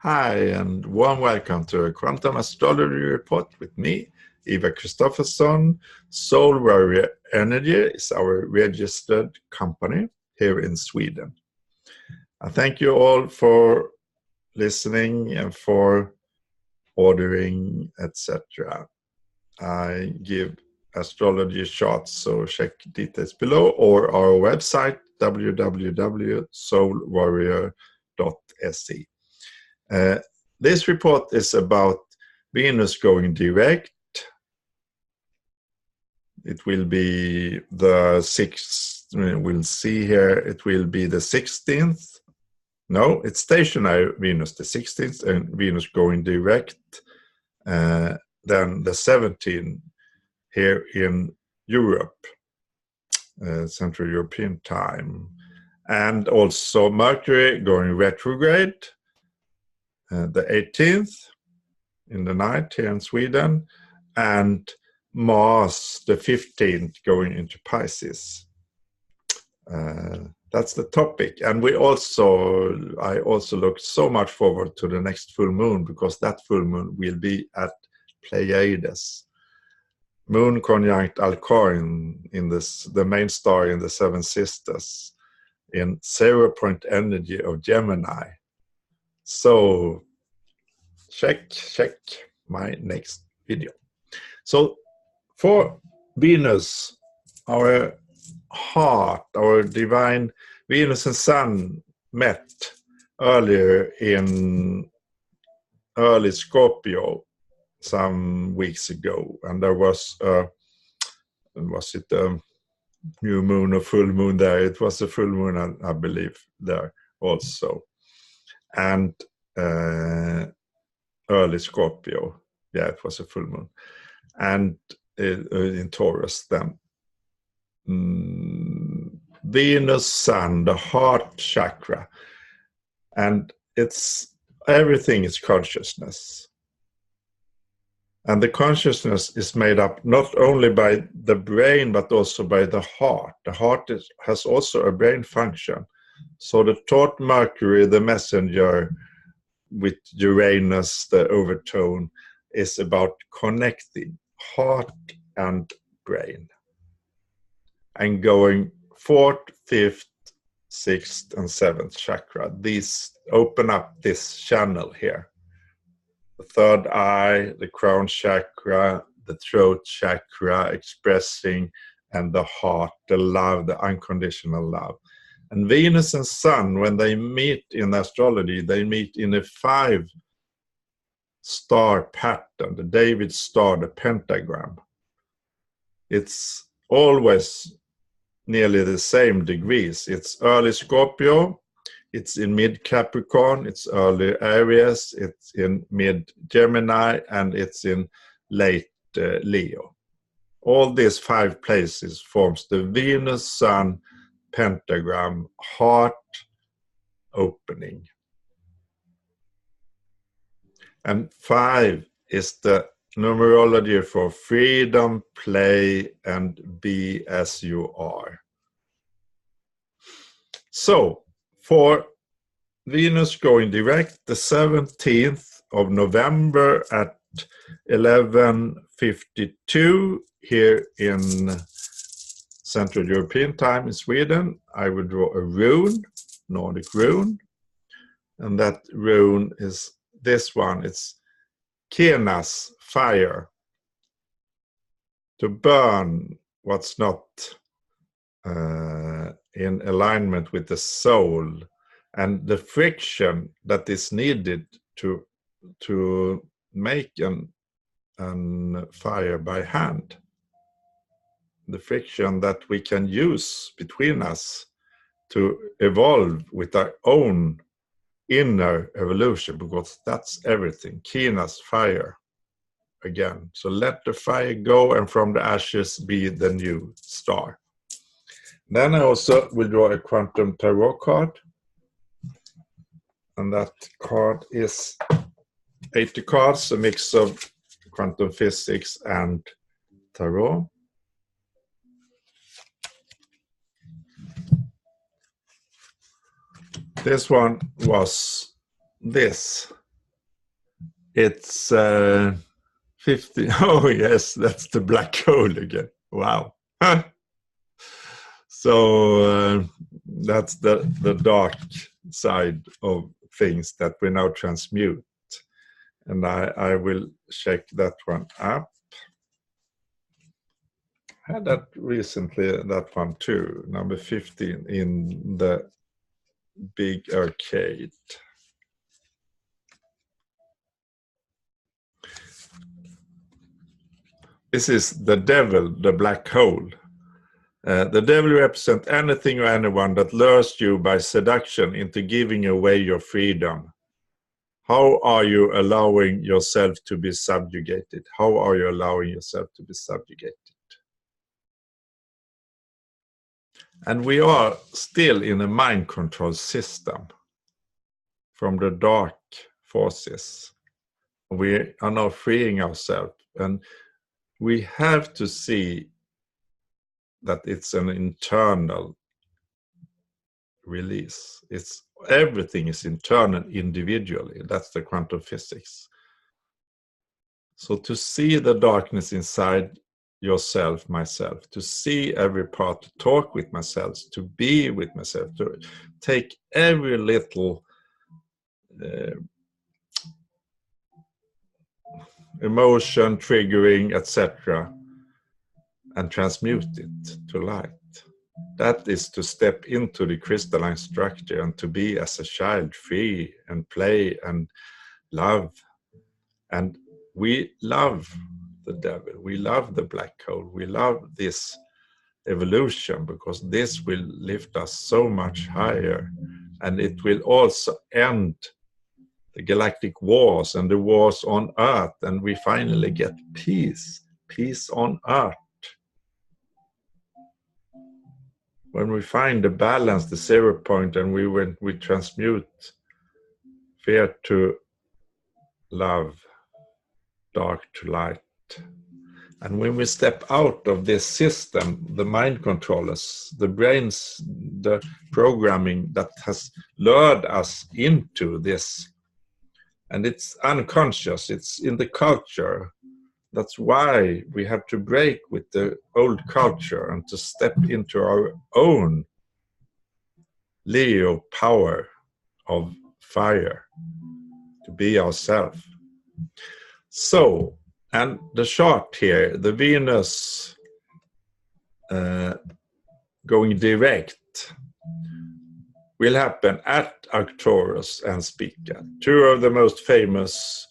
Hi, and warm welcome to a Quantum Astrology report with me, Eva Kristoffersson. Soul Warrior Energy is our registered company here in Sweden. I thank you all for listening and for ordering, etc. I give astrology charts, so check details below, or our website www.soulwarrior.se. This report is about Venus going direct. It will be the 6th, we'll see here, it will be the 16th. No, it's stationary Venus, the 16th, and Venus going direct. Then the 17th here in Europe, Central European time. And also Mercury going retrograde. The 18th in the night here in Sweden, and Mars the 15th going into Pisces. That's the topic, and I also look so much forward to the next full moon, because that full moon will be at Pleiades. Moon conjunct Alcor in this, the main star in the Seven Sisters, in 0-point energy of Gemini. So check my next video. So for Venus, our heart, our divine Venus and Sun met earlier in early Scorpio some weeks ago, and there was a new moon or full moon there? It was a full moon, I believe, there also. And early Scorpio, yeah, it was a full moon, and in Taurus then. Venus, Sun, the heart chakra, and everything is consciousness. And the consciousness is made up not only by the brain, but also by the heart. The heart has also a brain function. So the taut Mercury, the messenger, with Uranus, the overtone, is about connecting heart and brain. And going 4th, 5th, 6th, and 7th chakra. These open up this channel here. The third eye, the crown chakra, the throat chakra, expressing, and the heart, the love, the unconditional love. And Venus and Sun, when they meet in astrology, they meet in a 5-star pattern, the David star, the pentagram. It's always nearly the same degrees. It's early Scorpio, it's in mid Capricorn, it's early Aries, it's in mid Gemini, and it's in late Leo. All these 5 places forms the Venus Sun pentagram, heart opening. And 5 is the numerology for freedom, play, and be as you are. So for Venus going direct, the 17th of November at 11:52 here in Central European time in Sweden, I will draw a rune, Nordic rune, and that rune is this one. It's Kenas, fire, to burn what's not in alignment with the soul, and the friction that is needed to make an fire by hand. The friction that we can use between us to evolve with our own inner evolution, because that's everything. Kenas, fire, again. So let the fire go, and from the ashes be the new star. Then I also will draw a quantum tarot card, and that card is 80 cards, a mix of quantum physics and tarot. This one was this. It's 50. Oh, yes, that's the black hole again. Wow. So that's the dark side of things that we now transmute. And I will check that one up. I had that recently, that one too, number 15 in the big arcade. This is the devil, the black hole. The devil represents anything or anyone that lures you by seduction into giving away your freedom. How are you allowing yourself to be subjugated? How are you allowing yourself to be subjugated? And we are still in a mind control system from the dark forces. We are now freeing ourselves, and we have to see that it's an internal release. Everything is internal individually. That's the quantum physics. So to see the darkness inside yourself, myself, to see every part, to talk with myself, to be with myself, to take every little emotion, triggering, etc., and transmute it to light. That is to step into the crystalline structure and to be as a child, free and play and love. And we love the devil, we love the black hole, we love this evolution, because this will lift us so much higher, and it will also end the galactic wars and the wars on Earth, and we finally get peace on Earth. When we find the balance, the 0 point, and we transmute fear to love, dark to light. And when we step out of this system, the mind controllers, the brains, the programming that has lured us into this, and it's unconscious, it's in the culture. That's why we have to break with the old culture and to step into our own Leo power of fire, to be ourselves. So, and the chart here, the Venus going direct will happen at Arcturus and Spica, two of the most famous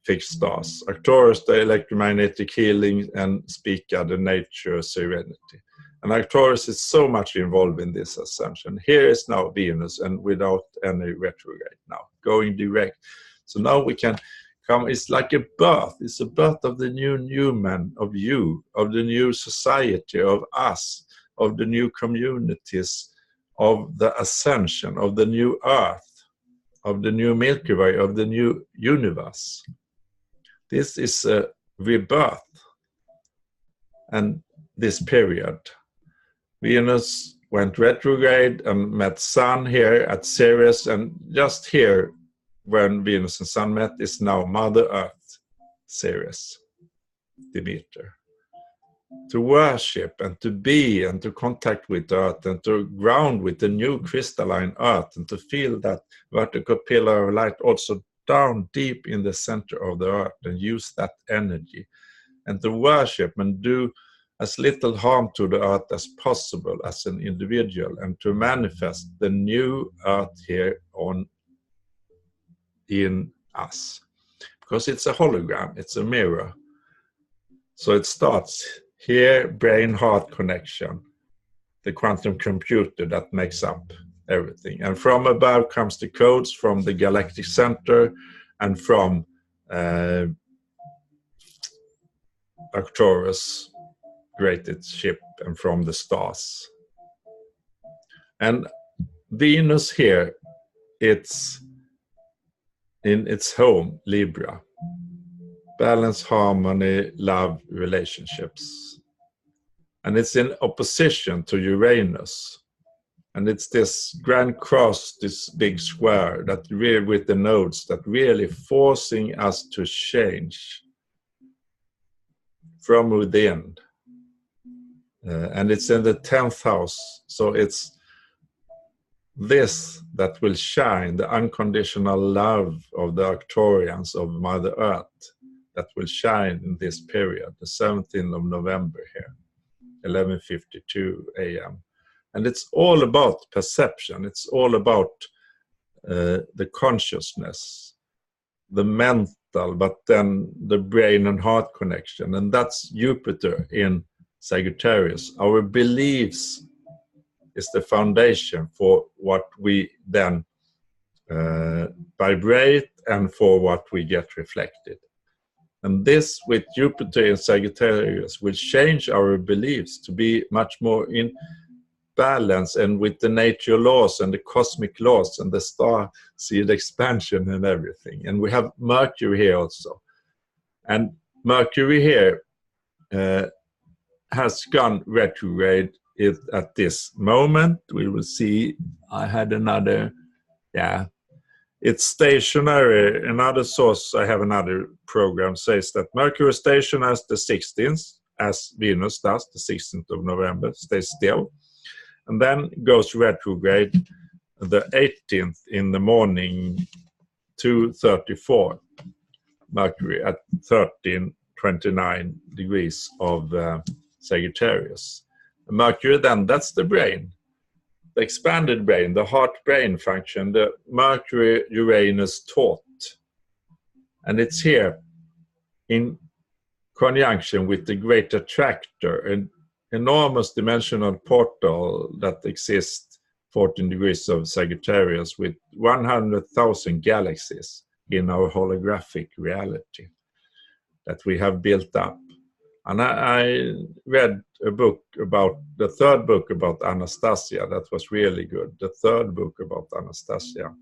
fixed stars. Arcturus, the electromagnetic healing, and Spica, the nature serenity. And Arcturus is so much involved in this ascension. Here is now Venus, and without any retrograde now, going direct. So now we can come, it's like a birth. It's a birth of the new human, of you, of the new society, of us, of the new communities, of the ascension, of the new earth, of the new Milky Way, of the new universe. This is a rebirth. And this period, Venus went retrograde and met Sun here at Ceres, and just here when Venus and Sun met is now Mother Earth, Ceres, Demeter. To worship and to be and to contact with Earth and to ground with the new crystalline Earth, and to feel that vertical pillar of light also down deep in the center of the Earth, and use that energy and to worship and do as little harm to the Earth as possible as an individual, and to manifest the new Earth here in us, because it's a hologram, it's a mirror. So it starts here, brain-heart connection, the quantum computer that makes up everything. And from above comes the codes from the galactic center, and from Arcturus, great ship, and from the stars. And Venus here, it's in its home, Libra. Balance, harmony, love, relationships. And it's in opposition to Uranus. And it's this grand cross, this big square that really, with the nodes, that really forcing us to change from within. And it's in the 10th house. So it's this that will shine, the unconditional love of the Arcturians of Mother Earth, that will shine in this period, the 17th of November here, 11:52 a.m. And it's all about perception. It's all about the consciousness, the mental, but then the brain and heart connection. And that's Jupiter in Sagittarius. Our beliefs is the foundation for what we then vibrate and for what we get reflected. And this, with Jupiter in Sagittarius, will change our beliefs to be much more in balance and with the nature laws and the cosmic laws and the star seed expansion and everything. And we have Mercury here also. And Mercury here has gone retrograde at this moment. We will see. I had another, it's stationary. Another source, I have another program, says that Mercury station as the 16th, as Venus does, the 16th of November, stays still. And then goes retrograde the 18th in the morning, 2:34, Mercury at 13:29 degrees of Sagittarius. Mercury then, that's the brain, the expanded brain, the heart-brain function, the Mercury-Uranus thought. And it's here in conjunction with the great attractor, an enormous dimensional portal that exists 14 degrees of Sagittarius with 100,000 galaxies in our holographic reality that we have built up. And I read a book about, the third book about Anastasia, that was really good, the third book about Anastasia.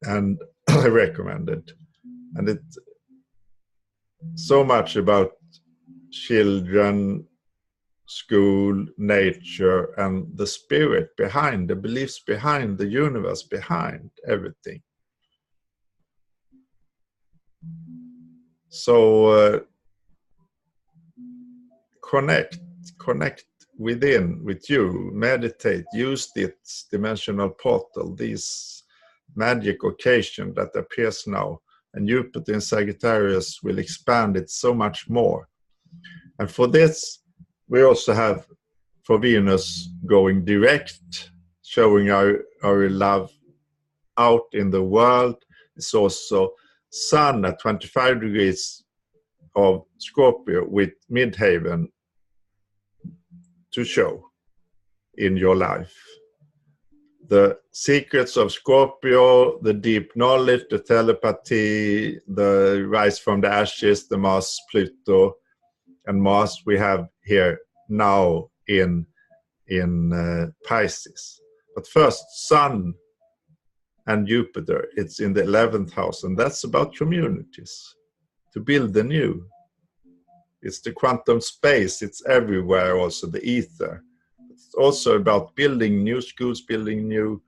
And I recommend it. And it's so much about children, school, nature, and the spirit behind, the beliefs behind, the universe behind everything. So connect within, with you, meditate, use this dimensional portal, this magic occasion that appears now. And Jupiter in Sagittarius will expand it so much more. And for this, we also have, for Venus going direct, showing our love out in the world. It's also Sun at 25 degrees of Scorpio with Midheaven to show in your life. The secrets of Scorpio, the deep knowledge, the telepathy, the rise from the ashes, the Mars, Pluto, and Mars we have here now in Pisces. But first, Sun and Jupiter, it's in the 11th house, and that's about communities, to build the new. It's the quantum space, it's everywhere, also the ether. It's also about building new schools, building new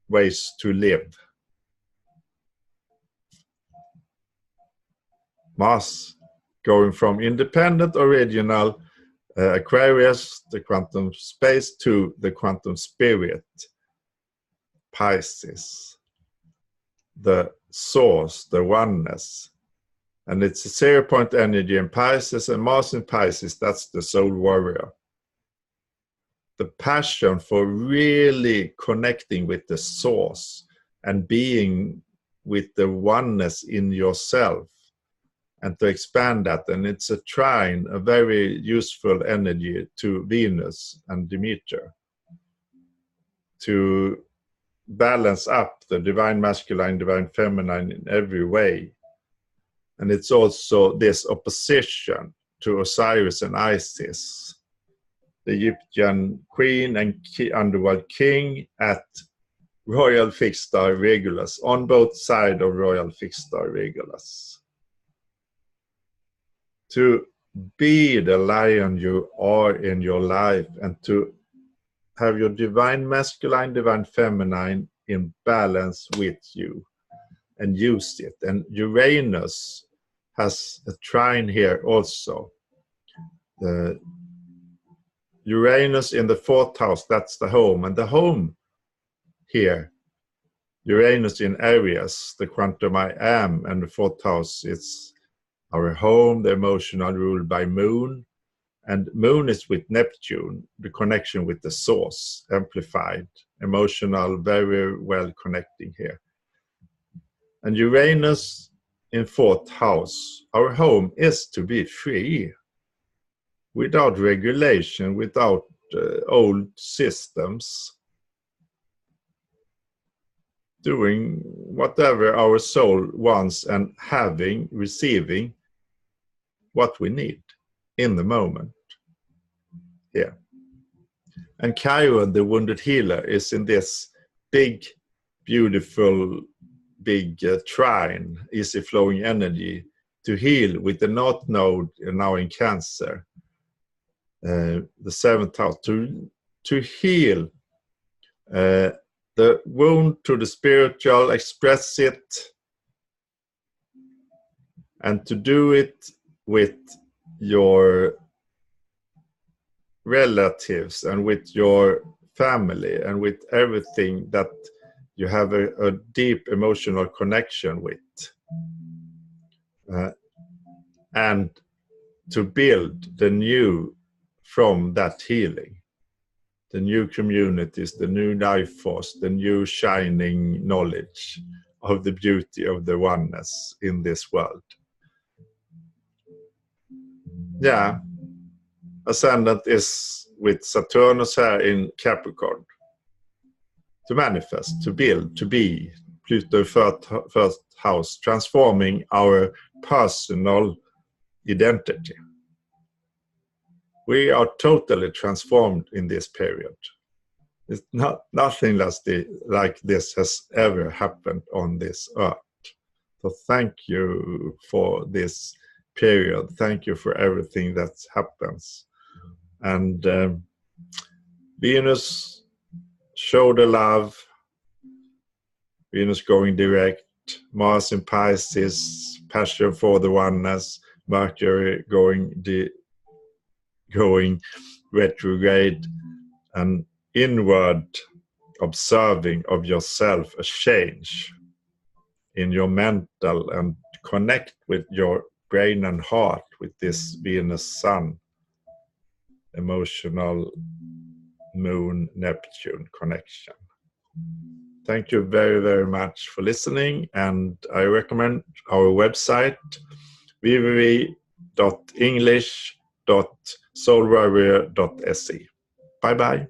ways to live. Mars going from independent, original Aquarius, the quantum space, to the quantum spirit, Pisces, the source, the oneness. And it's a 0-point energy in Pisces, and Mars in Pisces, that's the soul warrior. The passion for really connecting with the source and being with the oneness in yourself, and to expand that. And it's a trine, a very useful energy to Venus and Demeter, to balance up the divine masculine, divine feminine in every way. And it's also this opposition to Osiris and Isis, the Egyptian queen and underworld king at royal fixed star Regulus, on both sides of royal fixed star Regulus. To be the lion you are in your life, and to have your divine masculine, divine feminine in balance with you, and use it. And Uranus has a trine here also. The Uranus in the 4th house, that's the home. And the home here, Uranus in Aries, the quantum I am, and the 4th house, it's our home, the emotional, ruled by Moon. And Moon is with Neptune, the connection with the source, amplified, emotional, very well connecting here. And Uranus in 4th house, our home is to be free, without regulation, without old systems, doing whatever our soul wants and receiving what we need in the moment. Here. And Chiron, the wounded healer, is in this big, beautiful, big trine, easy flowing energy to heal with the North Node now in Cancer, the 7th house, to heal the wound to the spiritual, express it, and to do it with your relatives and with your family and with everything that you have a deep emotional connection with, and to build the new from that healing, the new communities, the new life force, the new shining knowledge of the beauty of the oneness in this world. Yeah, ascendant is with Saturnus here in Capricorn. To manifest, to build, to be. Pluto first house, transforming our personal identity. We are totally transformed in this period. It's nothing like this has ever happened on this earth. So thank you for this period. Thank you for everything that happens. And Venus, show the love. Venus going direct. Mars in Pisces, passion for the oneness. Mercury going retrograde, and inward observing of yourself, a change in your mental, and connect with your brain and heart with this Venus Sun, emotional Moon Neptune connection. Thank you very, very much for listening, and I recommend our website www.english.soulwarrior.se. Bye bye.